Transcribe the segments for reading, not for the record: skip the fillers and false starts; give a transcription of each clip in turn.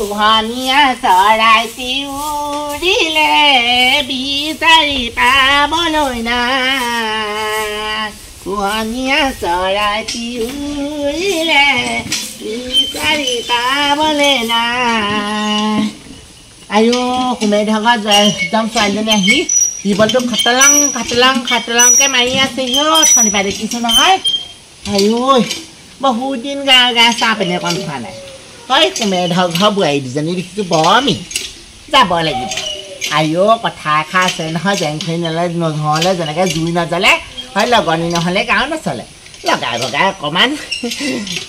পোহনীয়া চৰাইটি উৰিলে বিচাৰি পাবলৈ নাই পোহনীয়া চৰাইটি উৰিলে বিচাৰি পাবলৈ নাই আয়ো সোমাই থকা একদম ছোৱালীজনী আহি জীৱনটো খাটলাংকে মাৰি আছে শনিবাৰে দেখিছোঁ নহয় আয়ো বহুত দিন গা চাহ পেনে অকণ খোৱা নাই হয় সোমাই ঘৰ বোৱাৰী দুজনী দেখিছোঁ বমি যাব লাগিব আয়ো কথা এষাৰ আছে নহয় জেং খৰি নহ'লে যেনেকৈ জুই নজ্বলে হয় লগনি নহ'লে গাঁও নচলে লগাই বগাই অকণমান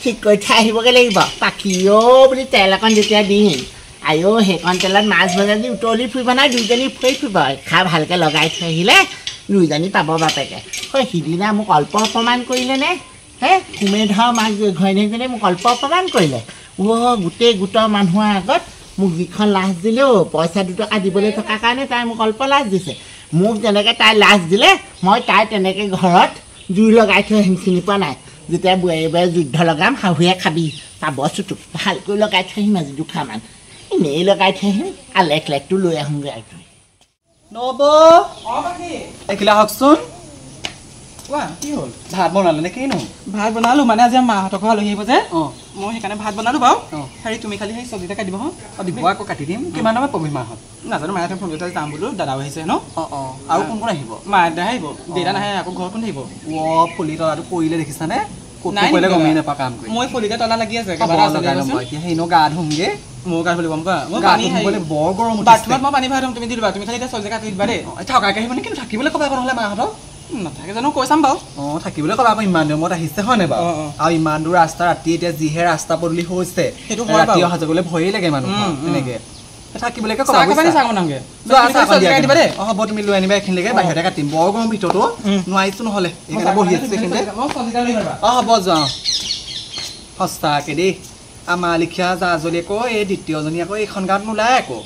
ঠিক কৰি থৈ আহিবগৈ লাগিব পাখিও বুলি তেল অকণ যেতিয়া দিম আয়ো সেইকণ তেলত মাছ ভজা দি উতলি ফুৰিব নাই দুইজনী ফুৰিব খাই ভালকৈ লগাই থৈ আহিলে দুইজনী পাব বাপেকে হয় সিদিনা মোক অল্প অপমান কৰিলেনে হে সোমেধ মাক ঘৈণীয়েকজনীয়ে মোক অল্প অপমান কৰিলে গোটেই গোটৰ মানুহৰ আগত মোক যিখন লাজ দিলেও পইচা 2 টকা দিবলৈ থকাৰ কাৰণে তাই মোক অল্প লাজ দিছে মোক যেনেকৈ তাই লাজ দিলে মই তাই তেনেকৈ ঘৰত জুই লগাই থৈ আহিম চিনি পোৱা নাই যেতিয়া বোৱাৰীয়ে যুদ্ধ লগাম শাহুৱে খাবি পাব চুটুক ভালকৈ লগাই থৈ আহিম আজি 2 খামান এনেই লগাই থৈ আহিম আৰু লেকটো লৈ আহোঁগৈ আৰু নব এখিলা হকচোন কোৱা কি হ'ল ভাত বনালে নে কিনো ভাত বনালোঁ মানে আজি মাহঁতৰ ঘৰ আলহী আহিব যে মই সেইকাৰণে ভাত বনালোঁ বাৰু হেৰি তুমি খালি সেই চব্জিটা কাটিব দিব আকৌ কাটি দিম কিমান সময় পাবহি মাহঁত নাজানো মাহঁতে ফোন কৰি যাম বোলো দাদাও আহিছে ন আৰু কোন কোন আহিব মা দেউতা আহিব দেউতা নাহে আকৌ ঘৰ কোন আহিব ফুলি তলাটো পৰিলে দেখিছানে গমেই নাপাওঁ কাম কৰি মই ফুলিতে তলা লাগি আছে সেই গা ধুমগে মোৰ গা ধুব বৰ গৰম বাথৰুমত মই পানী ভৰাই থ'ম তুমি দি দিবা তুমি খালি এতিয়া চব্জি কাটি দিবা দেই থকাকৈ আহিব নেকি থাকিবলৈ ক'বা নহ'লে মাহঁতক নাথাকে জানো কৈ চাম বাৰু থাকিবলৈ ক'বা আকৌ ইমান দিনত আহিছে হয় নাই বাৰু আৰু ইমান দূৰ ৰাস্তা ৰাতি এতিয়া যিহে ৰাস্তা পদূলি হৈছে সেইটো ৰাতি অহা যোৱা কৰিলে ভয়েই লাগে মানুহ এনেকৈ থাকিবলৈকে ক'বা হ'ব তুমি লৈ আনিবা এইখিনিলৈকে বাহিৰতে কাটিম বৰ গৰম ভিতৰতো নোৱাৰিছোঁ নহ'লে এইকাৰণে বহি আছোঁ এইখিনিতে হ'ব যোৱা সঁচাকৈ দেই আমাৰ লিখীয়া জাজলী আকৌ এই দ্বিতীয়জনী আকৌ এইখন গাঁৱত নোলায় আকৌ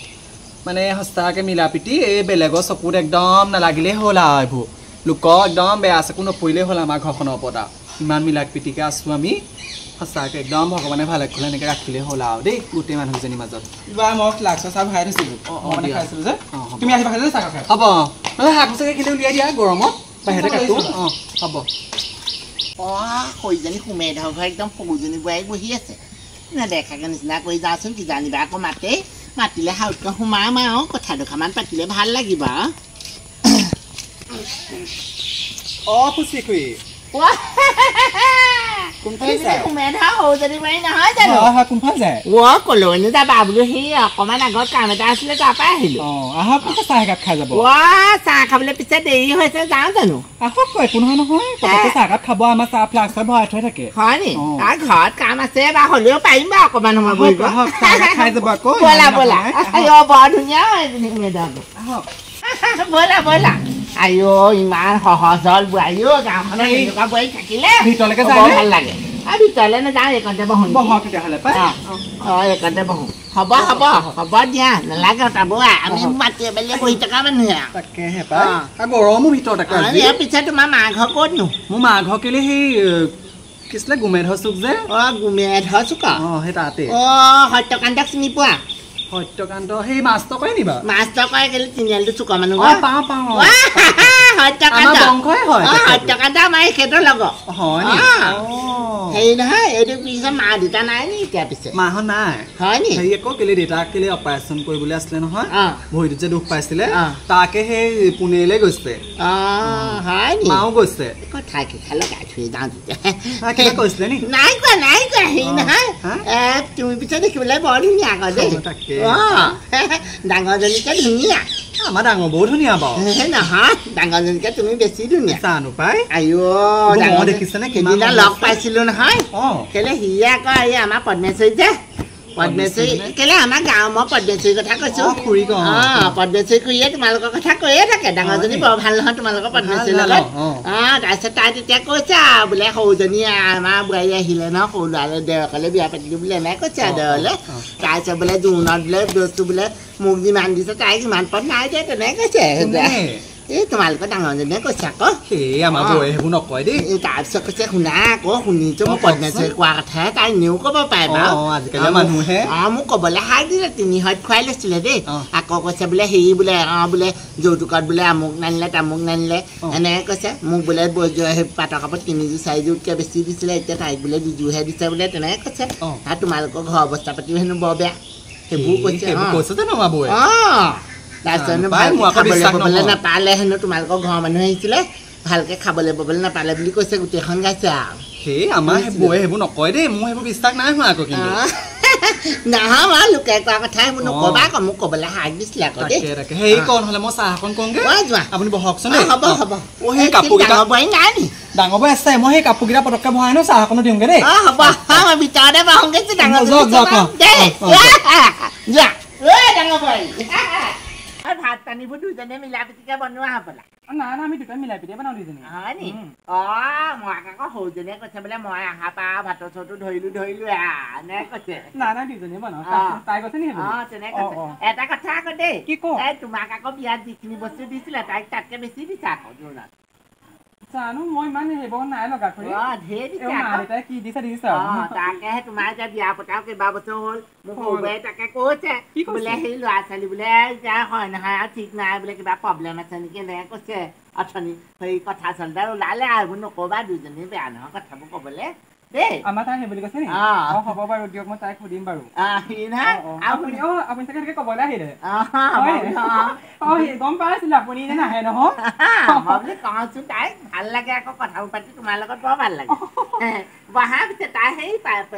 মানে সঁচাকৈ মিলা প্ৰীতি এই বেলেগৰ চকুত একদম নালাগিলেই হ'ল আৰু এইবোৰ লোকৰ একদম বেয়া চকু নপৰিলেই হ'ল আমাৰ ঘৰখনৰ ওপৰত আৰু ইমান মিলা প্ৰীতিকৈ আছোঁ আমি সঁচাকৈ একদম ভগৱানে ভালে খোলে এনেকৈ ৰাখিলেই হ'ল আৰু দেই গোটেই মানুহকেইজনীৰ মাজত মই ফ্লাক্সৰ চাহ ভৰাই থৈছিলোঁ খাইছিলোঁ যে তুমি আহিবা খাইছিলোঁ চাহ খাই হ'ব নহ'লে শাক পাচলি খিনি উলিয়াই দিয়া গৰমত বাহিৰতে কাটোঁ হ'ব সৈজনী সোমেধ ঘৰ একদম সৰুজনী বোৱাৰী বহি আছে নেদেখাকৈ নিচিনা কৰি যাওঁচোন কি জানিবা আকৌ মাতিলে হাউতকৈ সোমাম আৰু কথা দুখামান পাতিলে ভাল লাগিব পুচি খুৰী কলনি যাবা বোলো সেই অকণমান আগত কাম এটা আছিলে তাৰপৰা আহিলো চাহ একাপ খাই যাব চাহ খাবলৈ পিছে দেৰি হৈছে যাওঁ জানো আহক একো নহয় নহয় চাহ একাপ খাব আমাৰ চাহ ফ্লাক্সত ভৰাই থৈ থাকে হয় নি তাৰ ঘৰত কাম আছে বা হ'লেও পাৰিম বা অকণমান সময় বহিব খাই যাব আকৌ ব'লা বৰ ধুনীয়া ব'লা আইও ইমান সহজ হ'ল বোৱাৰীও গাঁওখনত এনেকুৱা বোৱাৰী থাকিলে ভিতৰলৈকে ভাল লাগে আৰু ভিতৰলৈ নাযাওঁ এইকণতে বহোঁ তেতিয়াহ'লে এইকণতে বহোঁ হ'ব দিয়া নালাগে তাবোৱা আমি মাতি মেলি বহি থকা মানুহে তাকেহে গৰমো ভিতৰত পিছে তোমাৰ মা ঘৰ ক'তনো মোৰ মা ঘৰ কেলে সেই কি আছিলে গুমেধ চুক যে গুমেধ চুক সেই তাতে সত্যকান্তক চিনি পোৱা সত্যকান্ত সেই মাষ্টৰ কৰে নিবা মাষ্টৰ কৰে কেলে তিনিআলিটো চুকা মানুহ পাওঁ সত্যকান্ত আমাৰ সেইটো লগৰ হেৰি নহয় এইটো পিছত মা দেউতা নাই নি এতিয়া পিছে মাহঁত নাই হয় নি হেৰি আকৌ কেলে দেউতাক কেলে অপাৰেশ্যন কৰিবলৈ আছিলে নহয় ভৰিটোত যে দুখ পাইছিলে তাকে সেই পুনেলৈ গৈছে হয় নি মাও গৈছে কথা কি খালে গাই থৈ যাওঁ তেতিয়া কৈছিলে নি নাই কোৱা হেৰি নহয় তুমি পিছে দেখিবলৈ বৰ ধুনীয়া আকৌ দেই ডাঙৰজনীকে ধুনীয়া আমাৰ ডাঙৰ বৰ ধুনীয়া বাৰু নহয় ডাঙৰজনীকে তুমি বেছি ধুনীয়া জানো পাই আইঅ দেখিছেনে সেইদিনা লগ পাইছিলো নহয় কেলে সি আকৌ এই আমাৰ পদ্মেশ্বৰী যে পদ্মেশ্বৰী কেলে আমাৰ গাঁৱৰ মই পদ্মেশ্বৰীৰ কথা কৈছো পদ্মেশ্বৰী খুৰীয়ে তোমালোকৰ কথা কৈয়ে থাকে ডাঙৰজনী বৰ ভাল নহয় তোমালোকৰ পদ্মেশ্বৰীৰ লগত তাৰপিছত তাই তেতিয়া কৈছে আৰু বোলে সৰুজনী আমাৰ বোৱাৰী আহিলে ন সৰু ল'ৰালৈ দেউৰকলৈ বিয়া পাতিলোঁ বোলে এনেকৈ কৈছে আৰু দেউৰলৈ তাৰপিছত বোলে জোৰোণত বোলে বস্তু বোলে মোক যিমান দিছে তাইক ইমান পদ নাই দিয়ে তেনেকৈ কৈছে এই তোমালোকৰ ডাঙৰজনীয়ে কৈছে আকৌ সেই আমাৰ বৌয়ে সেইবোৰ নকয় দেই তাৰপিছত কৈছে শুনা আকৌ শুনিছো মই পদ্মেশ্বৰী কোৱা কথাহে তাই এনেও ক'ব পাৰে বাৰু আজিকালি মানুহে মোক ক'বলৈ হাই দিলে 3 হত খুৱাই লৈছিলে দেই আকৌ কৈছে বোলে হেৰি বোলে বোলে যৌতুকত বোলে আমুক নানিলে তামুক নানিলে এনেকৈ কৈছে মোক বোলে পাটৰ কাপোৰ 3যোৰ 4যোৰতকৈ বেছি দিছিলে এতিয়া তাইক বোলে 2যোৰহে দিছে বোলে তেনেকৈ কৈছে আৰু তোমালোকৰ ঘৰ অৱস্থা পাতিও হেনো বৰ বেয়া সেইবোৰ কৈছে জানো আমাৰ বৌয়ে তাৰপিছত খাবলৈ পাবলৈ নাপালে হেনো তোমালোকৰ ঘৰৰ মানুহ আহিছিলে ভালকৈ খাবলৈ পাবলৈ নাপালে বুলি কৈছে গোটেইখন গাইছে আৰু সেই আমাৰ বৌয়ে সেইবোৰ নকয় দেই মোৰ সেইবোৰ বিশ্বাস নাই হোৱা আকৌ কিন্তু নহয় মই লোকে কোৱা কথা সেইবোৰ নক'বা আকৌ মোক ক'বলৈ হাক দিছিলে আকৌ দেই সেই কণ হ'লে মই চাহ অকণ কওঁগৈ যোৱা আপুনি বহকচোন হ'ব হ'ব সেই কাপোৰকেইটা বোৱাৰী নাই নি ডাঙৰ বৈ আছে মই সেই কাপোৰকেইটা পটককৈ ভৰাই নো চাহ অকণো দিওঁগৈ দেই হ'ব মই ভিতৰতে বহোগৈ ডাঙৰ ডাঙৰ বোৱাৰী ভাত পানীবোৰ দুজনে মিলা পিটিকে বনোৱা হ'বলা নাই আমি দুটাই মিলাই পিটিয়ে বনাওঁ দুজনী হয় নি মই আকৌ সৰুজনীয়ে কৈছে বোলে মই আহা পা ভাতৰ চৰটো ধৰিলো এনে কৈছে নাই দুজনীয়ে বনাওঁ তাই কৈছে নি তেনেকে এটা কথা আকৌ দেই কি তোমাক আকৌ বিয়াত যিখিনি বস্তু দিছিলে তাইক তাতকে বেছি দিছে আকৌ জোৰোণত জানো মই ইমান সেইবোৰ নাই লগা কি দিছে তাকেহে তোমাৰ এতিয়া বিয়া পতাও কেইবা বছৰ হ'ল মোক সৰুবাই তাকে কৈছে বোলে সেই ল'ৰা ছোৱালী বোলে এতিয়া হয় নহয় আৰু ঠিক নাই বোলে কিবা প্ৰব্লেম আছে নেকি এনেকে কৈছে অথনি সেই কথা আচলতে ওলালে আৰু এইবোৰ নক'বা দুজনী বেয়া নহয় কথাবোৰ ক'বলৈ দেই আমাৰ তাই সেই বুলি কৈছে নি হ'ব বাৰু দিয়ক মই তাইক সুধিম বাৰু আপুনি চাগে এনেকে ক'বলৈ আহিলে গম পাইছিলে আপুনি এনে নাহে নহয় মই বুলি কওঁচোন তাইক ভাল লাগে আকৌ কথাবোৰ পাতি তোমাৰ লগত বৰ ভাল লাগে বহা পিছে তাই সেই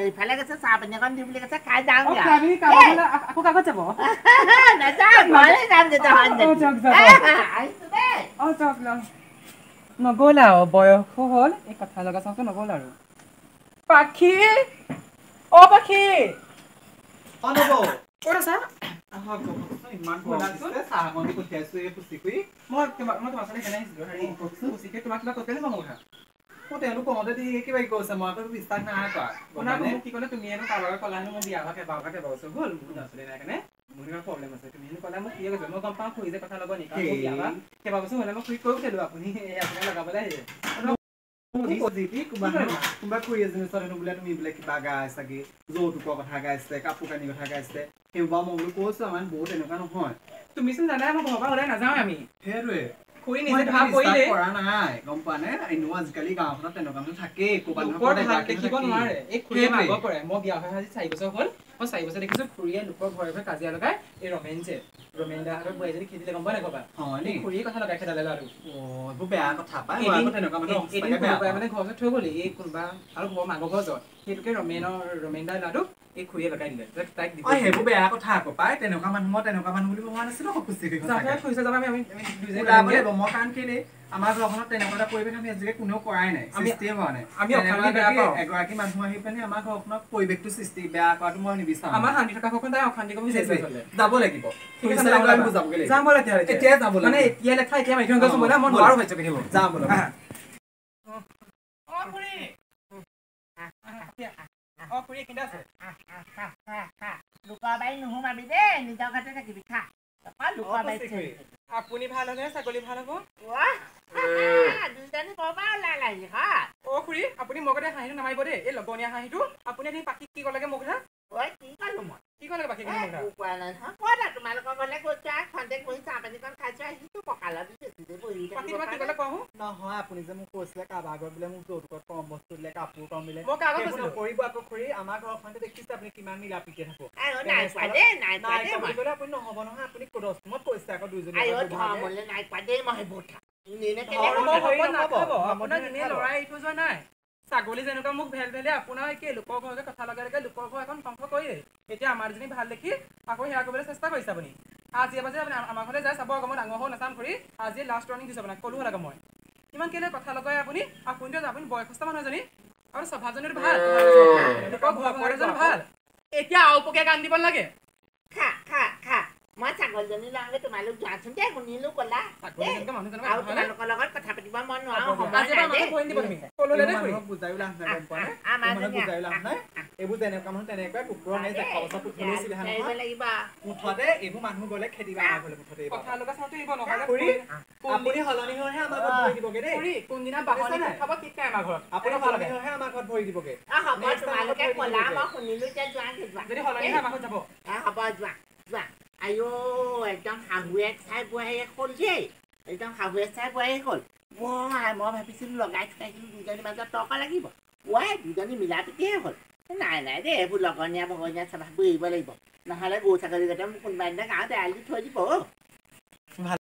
ইফালে গৈছে চাহ পানী অকণ দি বুলি কৈছে খাই যাওঁগে আকৌ কাগজ যাব নগ'ল আৰু বয়সো হ'ল এই কথা লগা চাওঁতে নগ'ল আৰু পাখি পাখি ক'ত আছা ইমান চাহ অকণ দি পঠিয়াইছো এই পুচিকুৰি মই তোমাৰ চালে কেনে আহিছিলো হেৰি পুচিকুৰি তোমাক কিবা কৈছিলে মই কথা তেওঁলোক কওঁতে কিবা কৈছে মই আকৌ বিশ্বাস নাই কৰা মোক কি ক'লে তুমি এনো কাৰোবাৰ ক'লা হেনো মই বিয়া হোৱা কেইবাবছৰ হ'ল মোৰ ল'ৰা-ছোৱালী নাই কাৰণে মোৰ কিবা প্ৰব্লেম আছে তুমি এনো ক'লা মোক কি কৈছে মই গম পাওঁ খুৰী যে কথা ল'ব নেকি কেইবাবছৰ হ'লে মই খুৰীক কৈ পঠিয়ালো আপুনি আপোনাক লগাবলৈ আহিছে কোনোবা খুৰী এজনী ছোৱালী বোলে তুমি বোলে কিবা গাই চাগে যৌতুকৰ কথা গাইছে কাপোৰ কানি কথা গাইছে সেইবোৰ মই বোলো কৈছো আমাৰ বহুত এনেকুৱা নহয় তুমিচোন জানাই মই ঘৰৰ পৰা ওলাই নাযাওঁ আমি সেইটোৱে খুৰী নিজে ভাব কৰিলে কৰা নাই গম পোৱা নে এনেও আজিকালি গাঁওখনত তেনেকুৱা মানুহ থাকেই দেখিব নোৱাৰে এই খুৰীয়ে মাগৰ কৰে মই বিয়া হৈ আজি 4 বছৰ হ'ল মই 4 বছৰ দেখিছো খুৰীয়ে লোকৰ ঘৰে ঘৰে কাজিয়া লগাই এই ৰমেন দাহঁতৰ বোৱাৰীজনী খেদিলে গম পোৱা নাই ক'বা খুৰীয়ে কথা লগাই খেদালে ল'ৰাটো এইবোৰ বেয়া কথা পায় তেনেকুৱা মানুহ মানে ঘৰ থৈ গ'লি এই কোনোবা আৰু ঘৰ মাঘৰ ঘৰ যত সেইটোকে ৰমেন দাৰ ল'ৰাটোক এই খুৰীয়ে লগাই দিলে তাইক সেইবোৰ বেয়া কথা আকৌ পায় তেনেকুৱা মানুহ বুলি ভবা নাছিলো খুচি যাবা আমি মই কাৰণ কেলে আমাৰ ঘৰখনত তেনেকুৱা এটা পৰিৱেশ আমি আজিলৈকে কোনেও কৰাই নাই সৃষ্টিয়ে হোৱা নাই আমি এগৰাকী মানুহ আহি পিনে আমাৰ ঘৰখনত পৰিৱেশটো সৃষ্টি বেয়া কৰাটো মই নিবিচাৰোঁ আমাৰ শান্তি থকা ঘৰখন তাই অশান্তি কৰিব বিচাৰিছে যাব লাগিব যাম ব'লা এতিয়া যাব মানে এতিয়া লেখা এতিয়া মাৰি থৈ গৈছো মই নোৱাৰো ভাজ্য পিন্ধিব যাম ব'লা খুৰী কেতিয়া আছে লুকা বাৰী নোসোমাবি দেই নিজৰ ঘৰতে থাকিবি খা আপুনি ভাল হ'লে ছাগলী ভাল হ'ব দুজনী বৰ পৰা ওলালে খুৰী আপুনি মোৰ কথা হাঁহিটো নামাৰিব দেই এই লগনীয়া হাঁহিটো আপুনি এদিন পাখিক কি ক'লেগে মোৰ কথা কি ক'লো মই কি ক'লে বাকী কোৱা নাই নহয় কোৱা তোমালোকৰ ঘৰলে গৈছো খন্তেক বহি চাহ পানীকণ খাইছো আহিছো পকালত নহয় আপুনি যে মোক কৈছিলে কাৰোবাৰ ঘৰত বোলে মোক যৌতুকত কম বস্তু দিলে কাপোৰ কম দিলে নকৰিব আকৌ খুৰী আমাৰ ঘৰখনতে দেখিছে আপুনি কিমান মিলা প্ৰীতিৰে থাকো আপুনি নহ'ব নহয় আপুনি মই কৈছে আকৌ দুইজনী নাই ছাগলী যেনেকুৱা মোক ভেল ভেলে আপোনাৰ কি লোকৰ ঘৰতে কথা লগাই লগাই লোকৰ ঘৰ এখন ধ্বংস কৰিলে এতিয়া আমাৰ যদি ভাল দেখি আকৌ সেয়া কৰিবলৈ চেষ্টা কৰিছে আপুনি আজি এবাৰ যে আপুনি আমাৰ ঘৰলৈ যায় চাব আকৌ মই ডাঙৰ হৈ নাচাম কৰি আজি লাষ্ট ৱাৰ্ণিং দিছোঁ আপোনাক ক'লো লাগে মই ইমান কেলে কথা লগাই আপুনিতো আপুনি বয়সস্থ মানুহ এজনী আৰু স্বভাৱজনীটো ভাল লোকৰ ঘৰ এজন ভাল এতিয়া আওপকীয়া গান দিব লাগে মই ছাগলজনী লওঁগে তোমালোক যোৱাচোন দেই শুনিলো ক'লা আৰু তোমালোকৰ লগত কথা পাতিব মন নোৱাৰো এইবোৰ তেনেকুৱা মানুহ তেনেকুৱাই কুকুৰ নাই যে খৰচা পুঠিবলৈ লাগিব মুঠতে এইবোৰ মানুহ গ'লে খেদি আপুনি সলনি হৈহে আমাৰ ঘৰত ভৰি দিবগে দেই কোনদিনা বাহনি খাব ঠিক নাই আমাৰ ঘৰত আপুনি সলনি হৈহে আমাৰ ঘৰত ভৰি দিবগে হ'ব তোমালোকে ক'লা মই শুনিলো এতিয়া যোৱাগে যোৱা যদি সলনি হয় আমাৰ ঘৰত যাব হ'ব যোৱা যোৱা আইঅ একদম শাহুৱেক চাই বোৱাৰীয়ে হ'ল দেই একদম শাহুৱেক চাই বোৱাৰীয়ে হ'ল মই ভাবিছিলোঁ লগাই থৈছিলোঁ দুজনীৰ মাজত তৰ্ক লাগিব দুজনী মিলা প্ৰীতিহে হ'ল নাই নাই দেই এইবোৰ লগনীয়া ভগনীয়া স্বভাৱবোৰ এৰিব লাগিব নহ'লে গৰু ছাগলীকেইটা মোক কোনোবা দিনা গাঁৱত এৰাল দি থৈ দিব